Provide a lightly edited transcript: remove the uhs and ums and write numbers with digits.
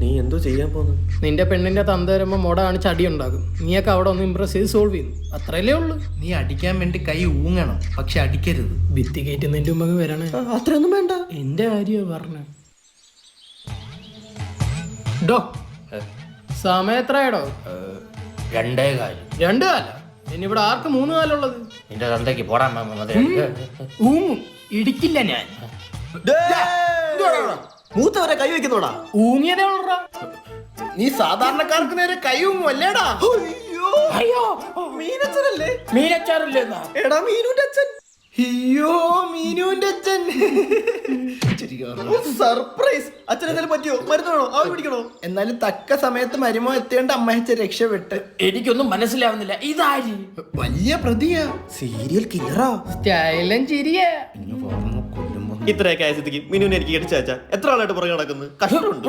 നീ എന്തോ ചെയ്യാൻ പോന്നു? നിന്റെ പെണ്ണിന്റെ തന്ത വരുമ്പോ മോട കാണിച്ച് അടി ഉണ്ടാകും. നീയൊക്കെ അവിടെ ഒന്ന് ഇമ്പ്രസ് ചെയ്ത് സോൾവ് ചെയ്യുന്നു. അത്രയല്ലേ ഉള്ളു. നീ അടിക്കാൻ വേണ്ടി കൈ ഊങ്ങണം, പക്ഷെ അടിക്കരുത്. ഭിത്തി കയറ്റുന്നതിന്റെ മുമ്പ് വരണേ. അത്രയൊന്നും വേണ്ട. എന്റെ കാര്യ പറഞ്ഞ ഡോ സമയം എത്രയാടോ? 2:15. 2 കാല. ഇനിയിവിടെ ആർക്ക് 3 കാലുള്ളത്? നിന്റെ തന്തയ്ക്ക് പോടാൻ ഊങ്ങും ഇടിക്കില്ല ഞാൻ. മൂത്തവരെ കൈ വെക്കുന്നോടാ. ഊങ്ങിയതേ ഉള്ളടാ. നീ സാധാരണക്കാർക്ക് നേരെ കൈ ഊങ്ങും അല്ലേടാ? അയ്യോ മീനച്ഛനല്ലേ? മീനച്ചാറില്ലെന്നാ. എടാ മീനുന്റെ അച്ഛൻ. അയ്യോ മീനുവിന്റെ അച്ഛൻ. സർപ്രൈസ്. അച്ഛനെന്തായാലും പറ്റിയോ? മരുന്ന് വേണോ? ആവി പിടിക്കണോ? എന്നാലും തക്ക സമയത്ത് മരുമോ എത്തേണ്ട അമ്മയച്ച രക്ഷപ്പെട്ട്. എനിക്കൊന്നും മനസ്സിലാവുന്നില്ല. ഇതാര്? വലിയ പ്രതിയാ. സീരിയൽ കില്ലറാ. സ്റ്റൈലൻ ചിരിയാ. ഇത്രയൊക്കെ ആയ സ്ഥിതിക്ക് മീനുവിനെ എനിക്ക് ഇടിച്ചാച്ചാ എത്ര ആളായിട്ട് പുറകെ നടക്കുന്നത്? കഷ്ടമുണ്ട്.